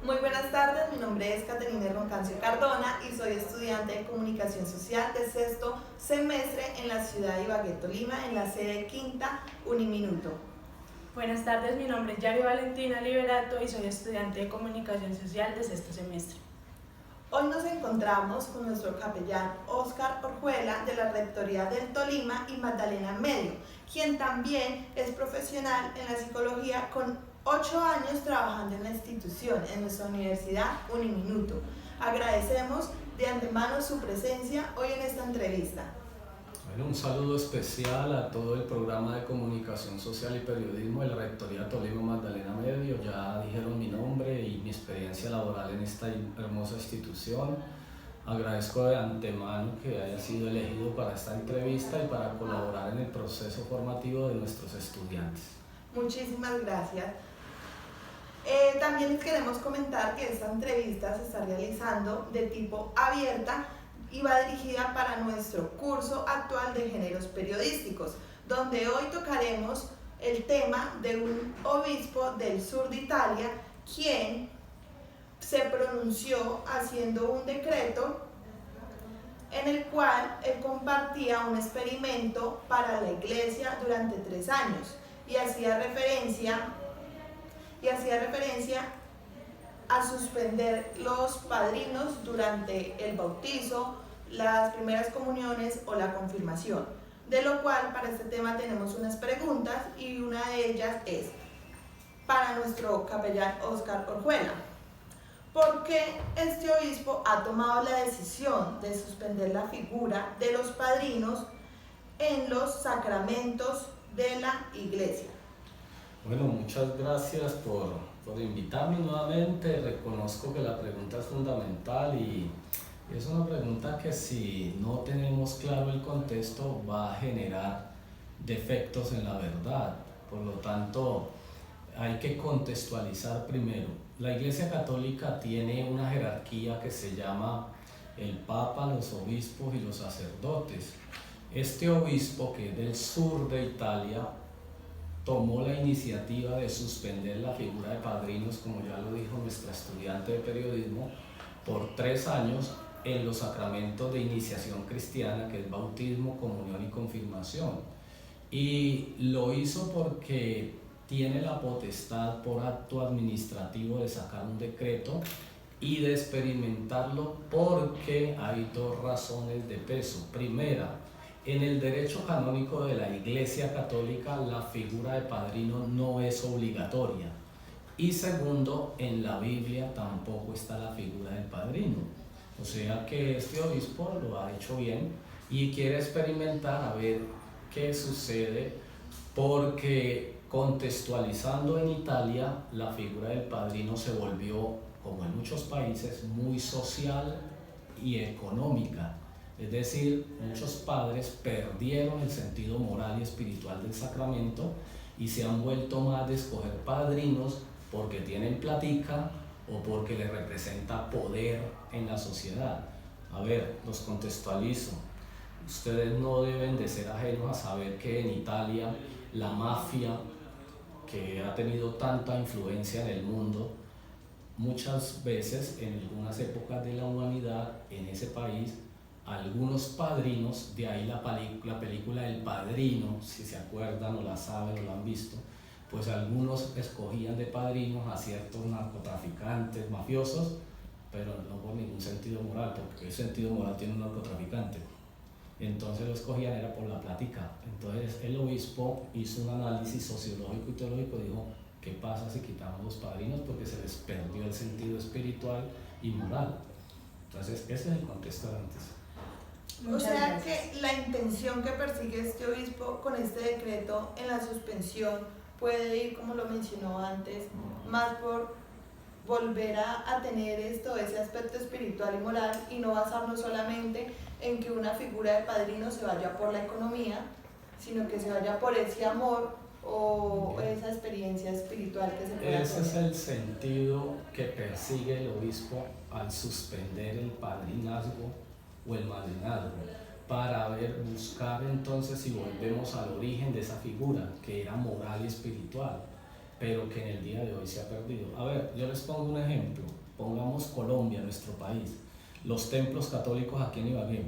Muy buenas tardes, mi nombre es Caterina Roncancio Cardona y soy estudiante de Comunicación Social de sexto semestre en la ciudad de Ibagué, Tolima, en la sede quinta Uniminuto. Buenas tardes, mi nombre es Yari Valentina Liberato y soy estudiante de Comunicación Social de sexto semestre. Hoy nos encontramos con nuestro capellán Óscar Orjuela de la Rectoría del Tolima y Magdalena Medio, quien también es profesional en la psicología con 8 años trabajando en la institución, en nuestra universidad Uniminuto. Agradecemos de antemano su presencia hoy en esta entrevista. Bueno, un saludo especial a todo el programa de comunicación social y periodismo de la Rectoría Tolima Magdalena Medio. Ya dijeron mi nombre y mi experiencia laboral en esta hermosa institución. Agradezco de antemano que haya sido elegido para esta entrevista y para colaborar en el proceso formativo de nuestros estudiantes. Muchísimas gracias. También les queremos comentar que esta entrevista se está realizando de tipo abierta y va dirigida para nuestro curso actual de géneros periodísticos, donde hoy tocaremos el tema de un obispo del sur de Italia, quien se pronunció haciendo un decreto en el cual él compartía un experimento para la iglesia durante 3 años y hacía referencia a suspender los padrinos durante el bautizo, las primeras comuniones o la confirmación. De lo cual, para este tema tenemos unas preguntas y una de ellas es para nuestro capellán Óscar Orjuela. ¿Por qué este obispo ha tomado la decisión de suspender la figura de los padrinos en los sacramentos de la iglesia? Bueno, muchas gracias por invitarme nuevamente. Reconozco que la pregunta es fundamental y es una pregunta que si no tenemos claro el contexto va a generar defectos en la verdad. Por lo tanto, hay que contextualizar primero. La Iglesia Católica tiene una jerarquía que se llama el Papa, los obispos y los sacerdotes. Este obispo, que es del sur de Italia, tomó la iniciativa de suspender la figura de padrinos, como ya lo dijo nuestra estudiante de periodismo, por 3 años en los sacramentos de iniciación cristiana, que es bautismo, comunión y confirmación. Y lo hizo porque tiene la potestad por acto administrativo de sacar un decreto y de experimentarlo, porque hay 2 razones de peso. Primera, en el derecho canónico de la Iglesia Católica la figura de padrino no es obligatoria. Y segundo, en la Biblia tampoco está la figura del padrino. O sea que este obispo lo ha hecho bien y quiere experimentar a ver qué sucede, porque contextualizando, en Italia la figura del padrino se volvió, como en muchos países, muy social y económica. Es decir, muchos padres perdieron el sentido moral y espiritual del sacramento y se han vuelto más de escoger padrinos porque tienen platica o porque les representa poder en la sociedad. A ver, los contextualizo. Ustedes no deben de ser ajenos a saber que en Italia la mafia, que ha tenido tanta influencia en el mundo, muchas veces en algunas épocas de la humanidad en ese país, algunos padrinos, de ahí la película El Padrino, si se acuerdan o la saben o la han visto, pues algunos escogían de padrinos a ciertos narcotraficantes, mafiosos, pero no por ningún sentido moral, porque ¿qué sentido moral tiene un narcotraficante? Entonces lo escogían era por la plática. Entonces el obispo hizo un análisis sociológico y teológico y dijo: ¿qué pasa si quitamos los padrinos? Porque se les perdió el sentido espiritual y moral. Entonces ese es el contexto de antes. O sea que la intención que persigue este obispo con este decreto en la suspensión puede ir, como lo mencionó antes, más por volver a tener ese aspecto espiritual y moral, y no basarnos solamente en que una figura de padrino se vaya por la economía, sino que se vaya por ese amor o esa experiencia espiritual que se puede Ese es el sentido que persigue el obispo al suspender el padrinazgo o el madrinazgo, para buscar entonces si volvemos al origen de esa figura, que era moral y espiritual. pero que en el día de hoy se ha perdido. A ver, yo les pongo un ejemplo. Pongamos Colombia, nuestro país. Los templos católicos aquí en Ibagué.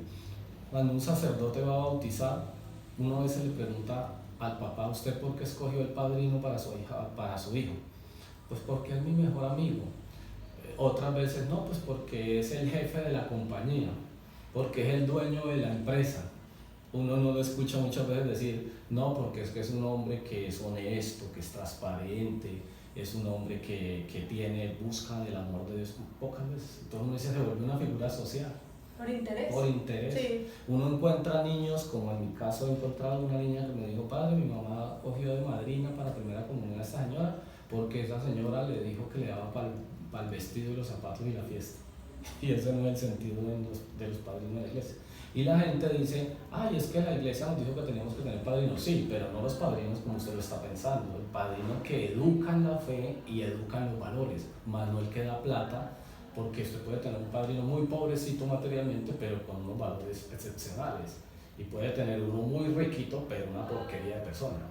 Cuando un sacerdote va a bautizar, uno a veces le pregunta al papá: ¿usted por qué escogió el padrino para su hija, para su hijo? Pues porque es mi mejor amigo. Otras veces no, pues porque es el jefe de la compañía, porque es el dueño de la empresa. Uno no lo escucha muchas veces decir, no, porque es que es un hombre que es honesto, que es transparente, es un hombre que busca del amor de Dios. Pocas veces. Entonces uno dice, se vuelve una figura social. ¿Por interés? Por interés. Sí. Uno encuentra niños, como en mi caso he encontrado una niña que me dijo: padre, mi mamá cogió de madrina para primera comunión a esta señora, porque esa señora le dijo que le daba para el vestido y los zapatos y la fiesta. Y ese no es el sentido de los padrinos de la iglesia. Y la gente dice, ay, es que la iglesia nos dijo que teníamos que tener padrinos. Sí, pero no los padrinos como usted lo está pensando. El padrino que educa en la fe y educa en los valores, más no el que da plata, porque usted puede tener un padrino muy pobrecito materialmente, pero con unos valores excepcionales. Y puede tener uno muy riquito, pero una porquería de persona.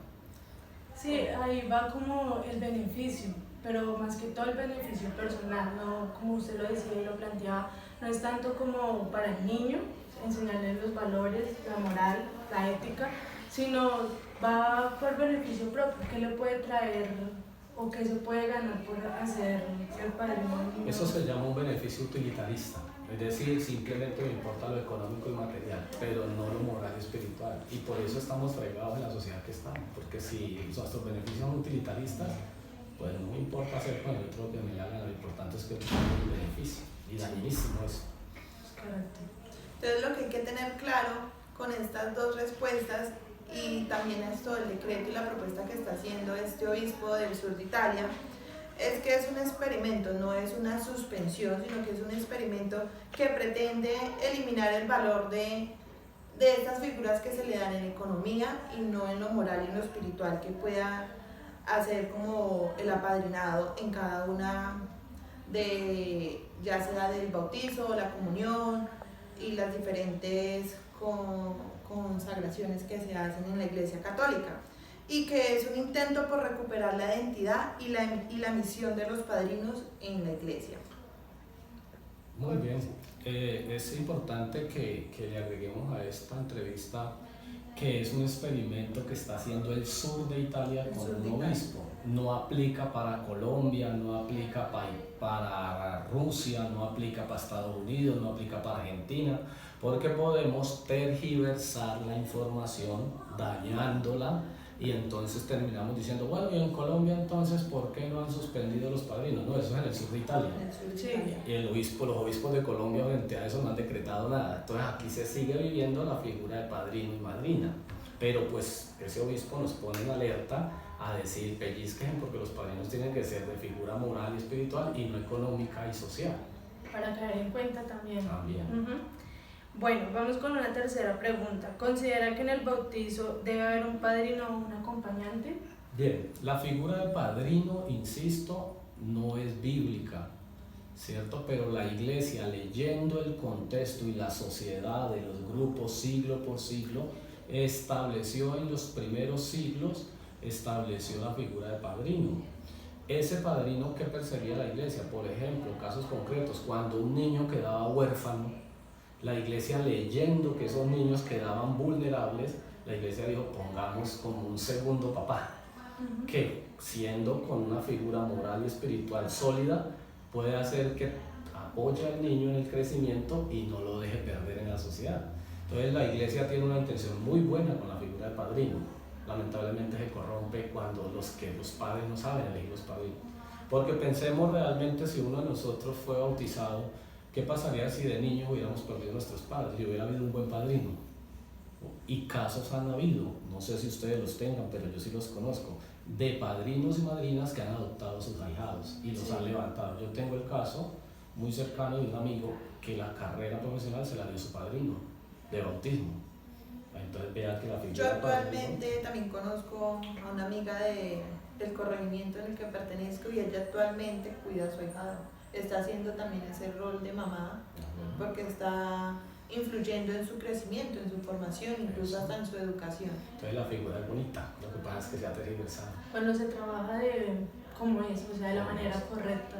Sí, ahí va como el beneficio, pero más que todo el beneficio personal, no como usted lo decía y lo planteaba, no es tanto como para el niño, enseñarle los valores, la moral, la ética, sino va por beneficio propio, qué le puede traer o qué se puede ganar por hacer el padrino. Eso se llama un beneficio utilitarista, es decir, simplemente me importa lo económico y material, pero no lo moral y espiritual. Y por eso estamos fregados en la sociedad que estamos, porque si nuestros beneficios son utilitaristas, pues no me importa hacer con el otro que me hagan, lo importante es que tenga un beneficio, y dañísimo eso. Correcto. Entonces lo que hay que tener claro con estas dos respuestas, y también esto del decreto y la propuesta que está haciendo este obispo del sur de Italia, es que es un experimento, no es una suspensión, sino que es un experimento que pretende eliminar el valor de estas figuras que se le dan en economía y no en lo moral y en lo espiritual, que pueda hacer como el apadrinado en cada una de, ya sea del bautizo, la comunión y las diferentes consagraciones que se hacen en la Iglesia Católica, y que es un intento por recuperar la identidad y la misión de los padrinos en la Iglesia. Muy bien, es importante que le agreguemos a esta entrevista que es un experimento que está haciendo el sur de Italia con un obispo. No aplica para Colombia, no aplica para Rusia, no aplica para Estados Unidos, no aplica para Argentina, porque podemos tergiversar la información dañándola, y entonces terminamos diciendo, bueno, y en Colombia entonces, ¿por qué no han suspendido los padrinos? No, eso es en el sur de Italia. Y los obispos de Colombia frente a eso no han decretado nada. Entonces aquí se sigue viviendo la figura de padrino y madrina. Pero pues ese obispo nos pone en alerta a decir, pellizquen, porque los padrinos tienen que ser de figura moral y espiritual y no económica y social. Para caer en cuenta también. También. Bueno, vamos con una tercera pregunta. ¿Considera que en el bautizo debe haber un padrino o un acompañante? Bien, la figura de padrino, insisto, no es bíblica, ¿cierto? Pero la iglesia, leyendo el contexto y la sociedad de los grupos siglo por siglo, estableció en los primeros siglos, estableció la figura de padrino. Ese padrino que perseguía la iglesia, por ejemplo, casos concretos, cuando un niño quedaba huérfano, la iglesia, leyendo que esos niños quedaban vulnerables, la iglesia dijo, pongamos como un segundo papá, que siendo con una figura moral y espiritual sólida, puede hacer que apoye al niño en el crecimiento y no lo deje perder en la sociedad. Entonces la iglesia tiene una intención muy buena con la figura del padrino. Lamentablemente se corrompe cuando los padres no saben elegir los padrinos. Porque pensemos realmente, si uno de nosotros fue bautizado, ¿qué pasaría si de niño hubiéramos perdido nuestros padres y hubiera habido un buen padrino? Y casos han habido, no sé si ustedes los tengan, pero yo sí los conozco, de padrinos y madrinas que han adoptado a sus ahijados y los han levantado. Yo tengo el caso muy cercano de un amigo que la carrera profesional se la dio su padrino de bautismo. Entonces vean que la figura. Yo actualmente también conozco a una amiga del corregimiento en el que pertenezco, y ella actualmente cuida a su ahijado. Está haciendo también ese rol de mamá, porque está influyendo en su crecimiento, en su formación, incluso hasta en su educación. Entonces la figura es bonita, lo que pasa es que se ha tergiversado. Cuando se trabaja de como es, o sea, de la manera correcta.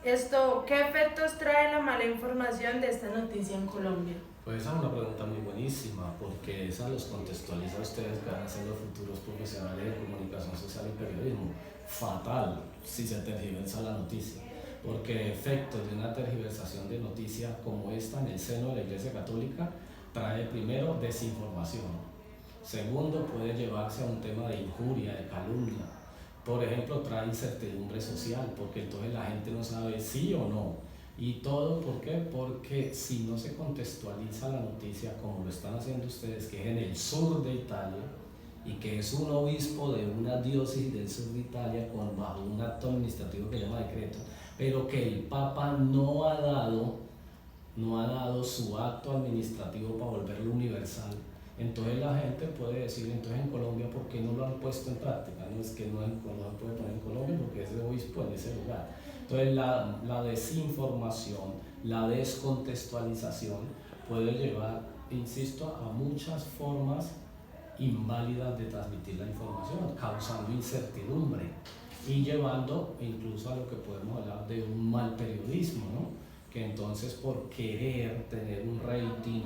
Esto, ¿qué efectos trae la mala información de esta noticia en Colombia? Pues esa es una pregunta muy buenísima, porque esa los contextualiza a ustedes que van a ser los futuros profesionales de comunicación social y periodismo. Fatal si se tergiversa la noticia, porque efectos de una tergiversación de noticia como esta en el seno de la Iglesia Católica trae primero desinformación, segundo puede llevarse a un tema de injuria, de calumnia, por ejemplo trae incertidumbre social, porque entonces la gente no sabe sí o no. Y todo, ¿por qué? Porque si no se contextualiza la noticia como lo están haciendo ustedes, que es en el sur de Italia, y que es un obispo de una diócesis del sur de Italia bajo un acto administrativo que se llama decreto, pero que el Papa no ha dado su acto administrativo para volverlo universal. Entonces la gente puede decir, entonces en Colombia, ¿por qué no lo han puesto en práctica? No es que no se puede poner en Colombia porque es el obispo en ese lugar. Entonces la desinformación, la descontextualización puede llevar, insisto, a muchas formas inválidas de transmitir la información, causando incertidumbre y llevando incluso a lo que podemos hablar de un mal periodismo, ¿no? Que entonces por querer tener un rating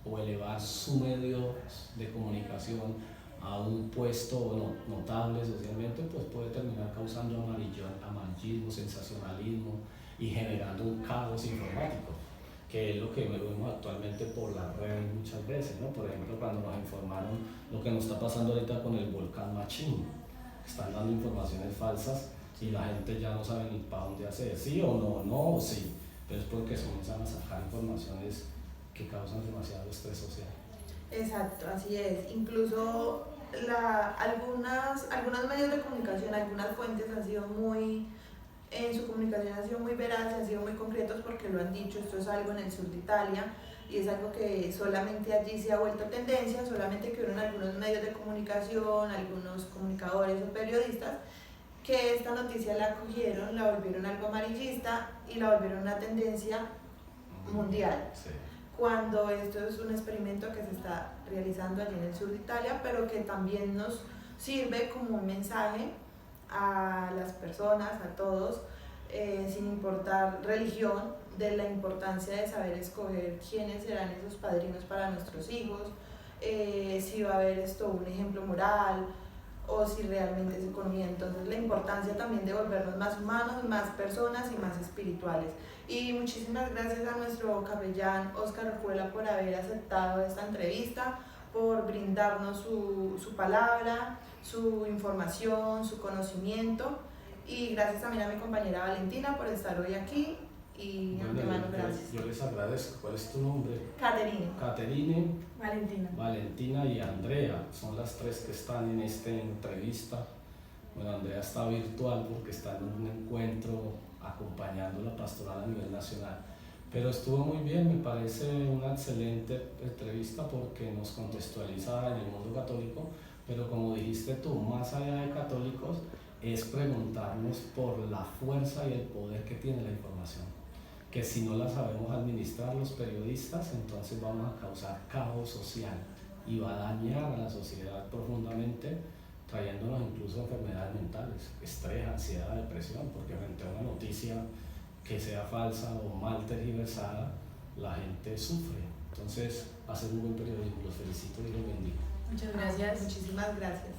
o elevar su medio de comunicación a un puesto notable socialmente, pues puede terminar causando amarillismo, sensacionalismo y generando un caos informático, que es lo que vemos actualmente por las redes muchas veces, ¿no? Por ejemplo, cuando nos informaron lo que nos está pasando ahorita con el volcán Machín, están dando informaciones falsas y la gente ya no sabe ni para dónde hacer, sí o no, no o sí, pero es porque se comienzan a sacar informaciones que causan demasiado estrés social. Exacto, así es. Incluso algunos medios de comunicación, algunas fuentes han sido en su comunicación han sido muy veraces, han sido muy concretos porque lo han dicho, esto es algo en el sur de Italia y es algo que solamente allí se ha vuelto tendencia, solamente que hubo algunos medios de comunicación, algunos comunicadores o periodistas que esta noticia la cogieron, la volvieron algo amarillista y la volvieron una tendencia mundial. Sí. Cuando esto es un experimento que se está realizando allí en el sur de Italia, pero que también nos sirve como un mensaje a las personas, a todos, sin importar religión, de la importancia de saber escoger quiénes serán esos padrinos para nuestros hijos, si va a haber un ejemplo moral o si realmente es economía. Entonces la importancia también de volvernos más humanos, más personas y más espirituales. Y muchísimas gracias a nuestro capellán Óscar Orjuela por haber aceptado esta entrevista, por brindarnos su palabra, su información, su conocimiento. Y gracias también a mi compañera Valentina por estar hoy aquí. Y de antemano, gracias. Yo les agradezco. ¿Cuál es tu nombre? Caterine. Caterine, Valentina y Andrea son las tres que están en esta entrevista. Bueno, Andrea está virtual porque está en un encuentro acompañando la pastoral a nivel nacional. Pero estuvo muy bien, me parece una excelente entrevista porque nos contextualiza en el mundo católico, pero como dijiste tú, más allá de católicos, es preguntarnos por la fuerza y el poder que tiene la información. Que si no la sabemos administrar los periodistas, entonces vamos a causar caos social y va a dañar a la sociedad profundamente, trayéndonos incluso enfermedades mentales, estrés, ansiedad, depresión, porque frente a una noticia que sea falsa o mal tergiversada, la gente sufre. Entonces, hacen un buen periodismo, los felicito y los bendigo. Muchas gracias. Muchísimas gracias.